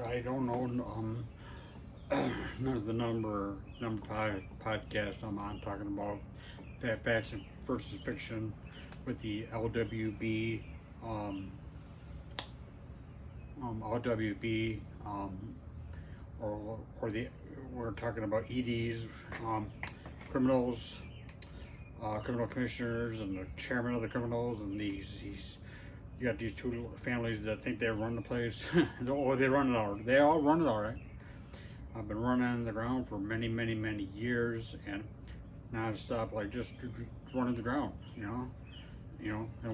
I don't know none of the podcast I'm on talking about facts versus fiction with the um, LWB, or the we're talking about EDs, um, criminals, criminal commissioners, and the chairman of the criminals, and these you got these two families that think they run the place. Oh, they run it all. They all run it all right. I've been running on the ground for many, many, many years, and non-stop, like just running the ground. And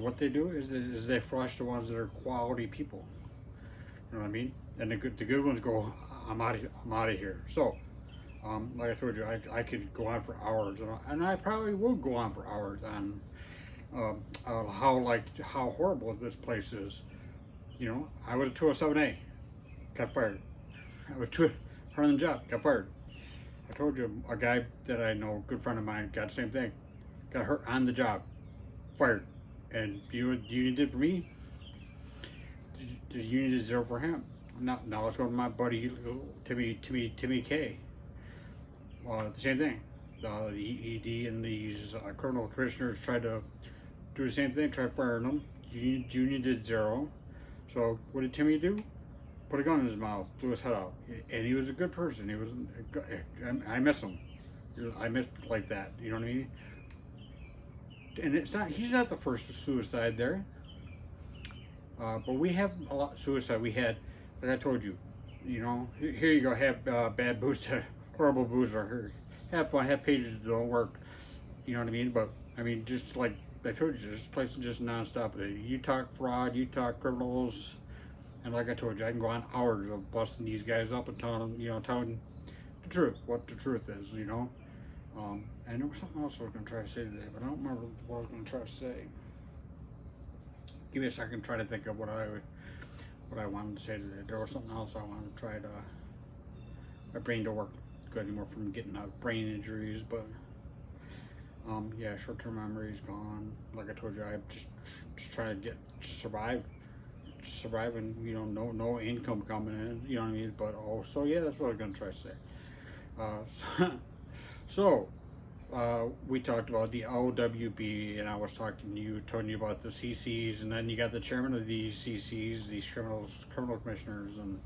what they do is they flush the ones that are quality people. You know what I mean? And the good ones go, I'm out of here. So, like I told you, I could go on for hours, and I probably will go on for hours on how horrible this place is. I was a 207A, got fired. I was running the job, got fired. I told you a guy that I know, good friend of mine, got the same thing, got hurt on the job, fired. And you know what the union did for me? The union did zero for him. Now let's go to my buddy Timmy K. The same thing. The ED and these criminal commissioners tried to do the same thing, tried firing him. Union did zero. So what did Timmy do? Put a gun in his mouth, blew his head out. And he was a good person. I miss him. I miss like that. You know what I mean? And he's not the first suicide there. But we have a lot of suicide. We had, like I told you, here you go, have bad boots, horrible boots, or have fun, have pages that don't work. You know what I mean? But I mean, just like I told you, this place is just nonstop. You talk fraud, you talk criminals, and like I told you, I can go on hours of busting these guys up and telling the truth, what the truth is. And there was something else I was going to try to say today, but I don't remember what I was going to try to say. Give me a second, try to think of what I wanted to say today. There was something else I wanted to try to. My brain don't work good anymore from getting brain injuries, but yeah, short-term memory is gone. Like I told you, I'm just trying to surviving. No income coming in. You know what I mean? But so yeah, that's what I was gonna try to say. So we talked about the LWB, and I was telling you about the CCs, and then you got the chairman of these CCs, these criminal commissioners, and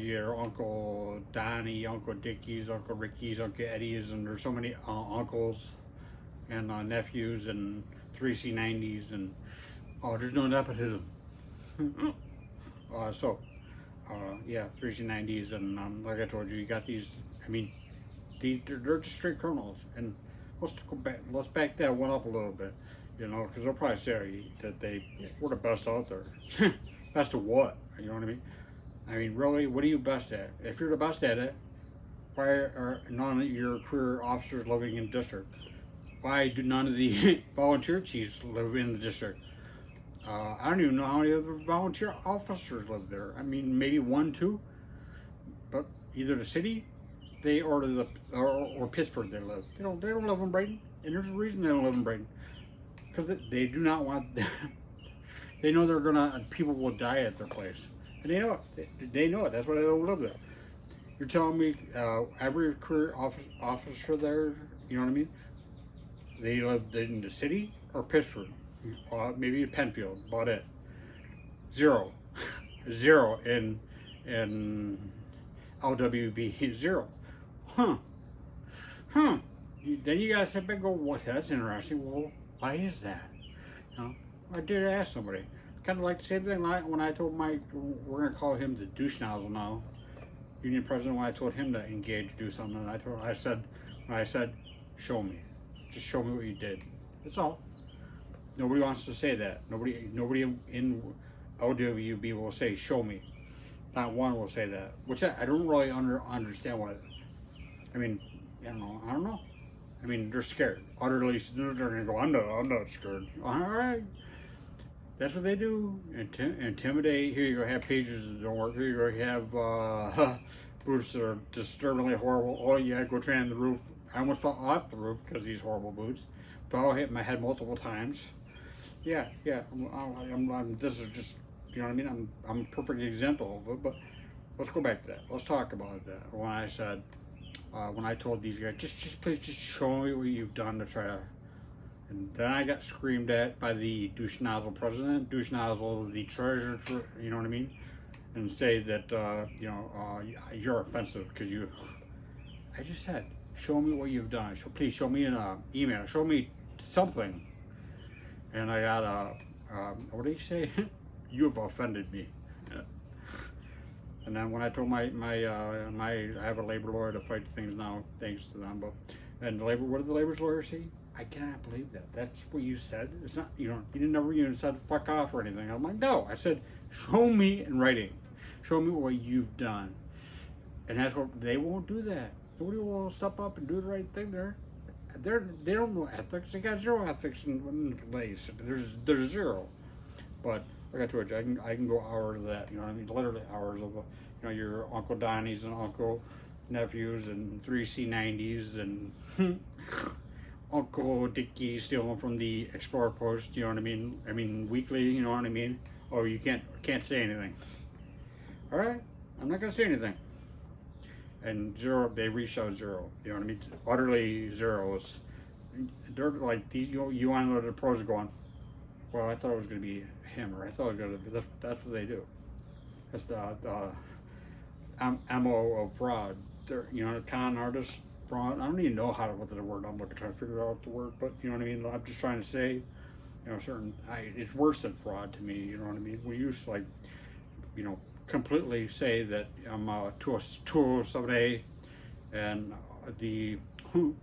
your Uncle Donnie, Uncle Dickie's, Uncle Ricky's, Uncle Eddie's, and there's so many uncles and nephews and 3C90s, and there's no nepotism. So yeah, 3C90s, and like I told you, you got these. I mean, they're just straight criminals. And let's back that one up a little bit, because they'll probably say that we're the best out there. Best of what? You know what I mean? I mean, really, what are you best at? If you're the best at it, why are none of your career officers living in the district? Why do none of the volunteer chiefs live in the district? I don't even know how many other volunteer officers live there. I mean, maybe one, two, but either the city or Pittsburgh they live. They don't live in Brighton, and there's a reason they don't live in Brighton, because they do not want. They know people will die at their place, and they know it. They know it. That's why they don't live there. You're telling me every career officer there, you know what I mean? They live in the city or Pittsburgh, maybe Penfield. About it. Zero, zero in LWB, zero. Huh. Then you gotta sit back and go, what? That's interesting. Well, why is that? I did ask somebody. Kind of like the same thing when I told Mike, we're gonna call him the douche nozzle now, union president. When I told him to engage, do something, and I said, show me, just show me what you did. That's all. Nobody wants to say that. Nobody in LWB will say, show me. Not one will say that, which I don't really understand why. I mean, I don't know. I mean, they're scared. Utterly, they're gonna go, I'm not scared. All right. That's what they do. Intimidate. Here you go, have pages that don't work. Here you go, have boots that are disturbingly horrible. Oh yeah, go try on the roof. I almost fell off the roof because of these horrible boots. Hit my head multiple times. Yeah. This is just You know what I mean? I'm a perfect example of it. But let's go back to that. Let's talk about that. When I said, when I told these guys, just please, just show me what you've done to try to. And then I got screamed at by the douche nozzle president, douche nozzle the treasurer. You know what I mean? And say that you're offensive because you. I just said, show me what you've done. Please show me an email. Show me something. And I got what do you say? You have offended me. And then when I told my I have a labor lawyer to fight things now, thanks to them. But and what did the labor lawyer say? I cannot believe that. That's what you said. It's not, you didn't never even said fuck off or anything. I'm like, no. I said, show me in writing. Show me what you've done. And that's what they won't do that. Nobody will step up and do the right thing there. They don't know ethics. They got zero ethics in place. There's zero. But like I told you, I can go hours of that. You know what I mean? Literally hours of your Uncle Donnie's and Uncle nephews and 3C90s and Uncle Dickie stealing from the Explorer Post. You know what I mean? I mean weekly. You know what I mean? Oh, you can't say anything. All right, I'm not gonna say anything. And zero, they reached out zero. You know what I mean? Utterly zeros. They're like these. You want to know the pros are going. Well, I thought it was going to be him, or I thought it was going to be. That's what they do. That's the MO of fraud. They're con artists, fraud. I don't even know what the word I'm looking trying to figure out the word, but you know what I mean. I'm just trying to say, it's worse than fraud to me. You know what I mean? We used to completely say that I'm a 207A, and the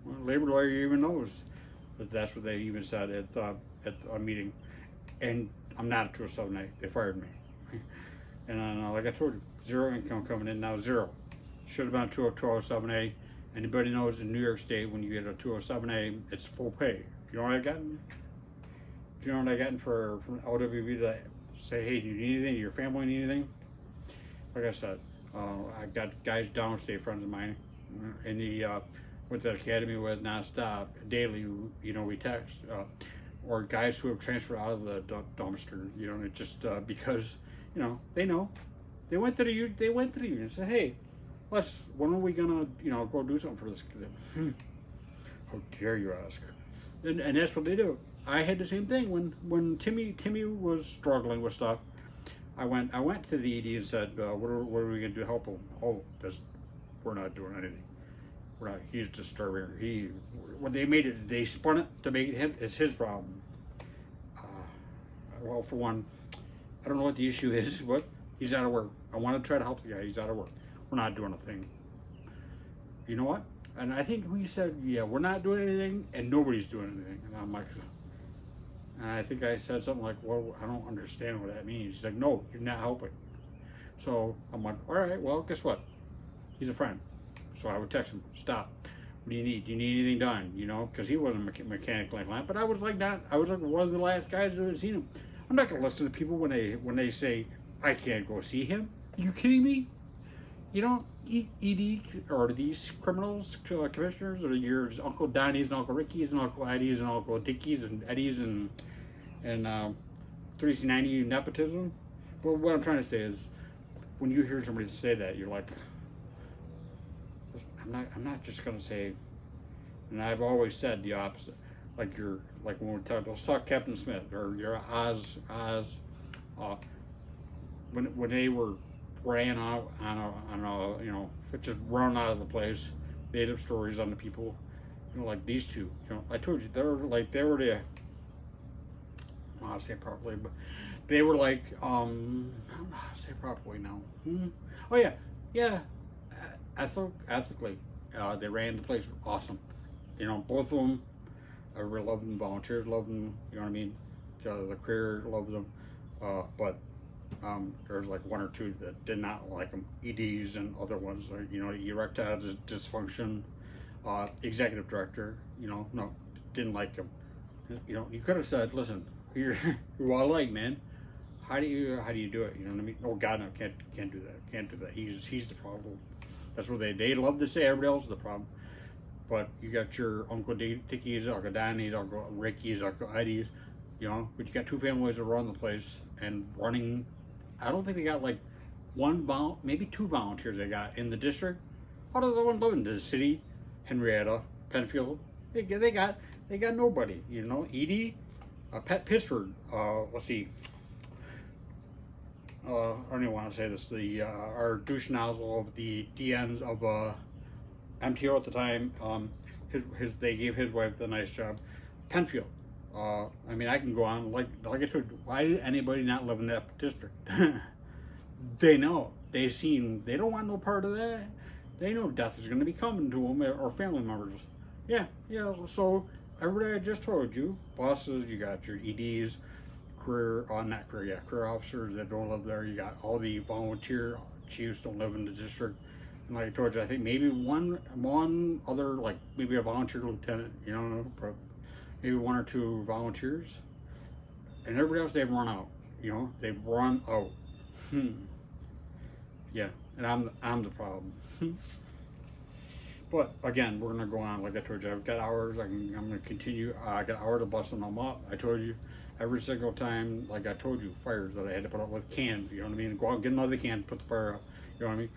labor lawyer even knows that that's what they even said at a meeting, and I'm not a 207A. They fired me, and like I told you, zero income coming in now, zero. Should have been a 207A. Anybody knows in New York State when you get a 207A, it's full pay. You know what I gotten? Do you know what I gotten from LWB to say, hey, do you need anything? Do your family need anything? Like I said, I got guys downstate, friends of mine, and he went to the academy with nonstop daily. We text, or guys who have transferred out of the dumpster. It's just because they know they went to the union and said, hey, when are we gonna go do something for this kid? How dare you ask? And that's what they do. I had the same thing when Timmy was struggling with stuff. I went to the ED and said, what are we going to do to help him? Oh, we're not doing anything. We're not. He's disturbing. When they spun it to make it him. It's his problem. Well, for one, I don't know what the issue is, but he's out of work. I want to try to help the guy. He's out of work. We're not doing a thing. You know what? And I think we said, yeah, we're not doing anything, and nobody's doing anything. And I'm like, and I think I said something like, well, I don't understand what that means. He's like, no, you're not helping. So I'm like, all right, well, guess what? He's a friend. So I would text him, stop. What do you need? Do you need anything done? Because he wasn't mechanically inclined. But I was like one of the last guys who had seen him. I'm not going to listen to people when they say, I can't go see him. Are you kidding me? ED or these criminals, commissioners, or your Uncle Donnie's and Uncle Ricky's and Uncle Eddie's and Uncle Dickie's and Eddie's and 3C90 nepotism. Well, what I'm trying to say is, when you hear somebody say that, you're like, I'm not just gonna say. And I've always said the opposite. Like when let's talk Captain Smith or your Oz. When they were ran out on a just run out of the place, made up stories on the people, like these two. I told you they were the. I don't know how to say it properly, but they were like I don't know how to say it properly now. Oh yeah. Ethically, they ran the place awesome. Both of them. Everybody loved them. Volunteers loved them. You know what I mean? The career loved them, but. There's like one or two that did not like them. EDs and other ones, erectile dysfunction. Executive director, no, didn't like him. You could have said, listen, you're well liked, man. How do you do it? You know what I mean? Oh God, no, can't do that. Can't do that. He's the problem. That's what they love to say. Everybody else is the problem. But you got your Uncle Dickie's, Uncle Donnie's, Uncle Ricky's, Uncle Eddie's, but you got two families that run the place and running I don't think they got like maybe 2 volunteers they got in the district. Out of the one living in the city, Henrietta, Penfield, they got nobody. You know, Edie, Pittsford. Let's see. I don't even want to say this. The our douche nozzle of the DNs of MTO at the time. They gave his wife the nice job. Penfield. I mean, I can go on like I told you. Why did anybody not live in that district? They know. They've seen. They don't want no part of that. They know death is going to be coming to them or family members. Yeah. So everybody I just told you, bosses, you got your EDs, career officers that don't live there. You got all the volunteer chiefs don't live in the district. And like I told you, I think maybe one other, like maybe a volunteer lieutenant, you know, maybe 1 or 2 volunteers, and everybody else they've run out. You know, they've run out. Yeah, and I'm the problem. But again, we're gonna go on. Like I told you, I've got hours. I'm gonna continue. I got hours of busting them up. I told you every single time. Like I told you, fires that I had to put up with cans. You know what I mean? Go out and get another can, put the fire out. You know what I mean?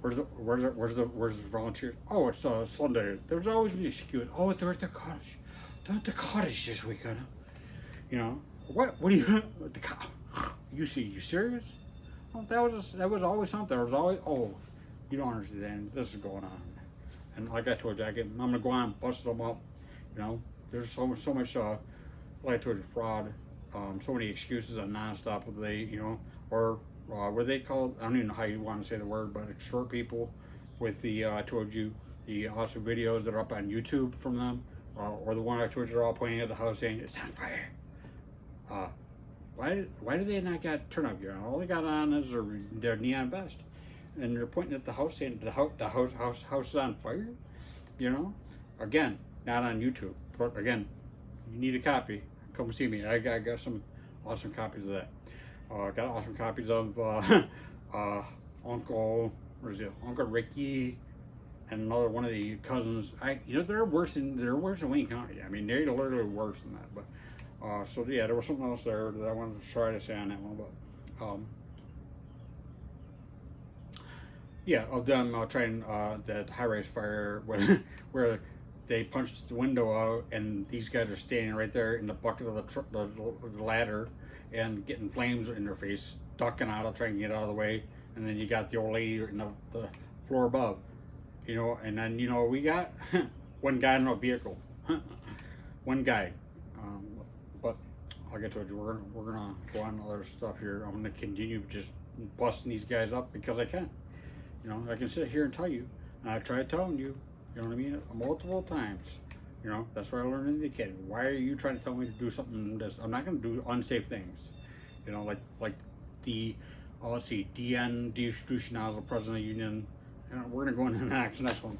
Where's the volunteers? Oh, it's Sunday. There's always an excuse. Oh, they're at the cottage. They're at the cottage this weekend. You know what? What do you? You serious? Oh, that was always something. There was always, oh, you don't understand. This is going on. And like I told you, I'm gonna go on and bust them up. You know, there's so much like I told you, fraud. So many excuses on nonstop. Or what they called? I don't even know how you want to say the word, but extort people with the I told you the awesome videos that are up on YouTube from them, or the one I told you they're all pointing at the house saying it's on fire. Why do they not got turnout gear on? All they got on is their neon vest, and they're pointing at the house saying the house is on fire. You know, again, not on YouTube. But again, you need a copy. Come see me. I got some awesome copies of that. Got awesome copies of Uncle Ricky and another one of the cousins. They're worse than Wayne County. I mean, they're literally worse than that. But so yeah, there was something else there that I wanted to try to say on that one, but yeah, of them trying that high-rise fire where they punched the window out and these guys are standing right there in the bucket of the ladder and getting flames in their face, ducking out, trying to get out of the way, and then you got the old lady in the floor above, you know, and then we got one guy in a vehicle, one guy. But like I told you, we're gonna go on other stuff here. I'm gonna continue just busting these guys up because I can. You know, I can sit here and tell you, and I tried telling you, you know what I mean, multiple times. You know, that's what I learned in the academy. Why are you trying to tell me to do something this? I'm not gonna do unsafe things. You know, like the let's see, DN, Distribution Nozzle President of the Union. And we're gonna go into the next one.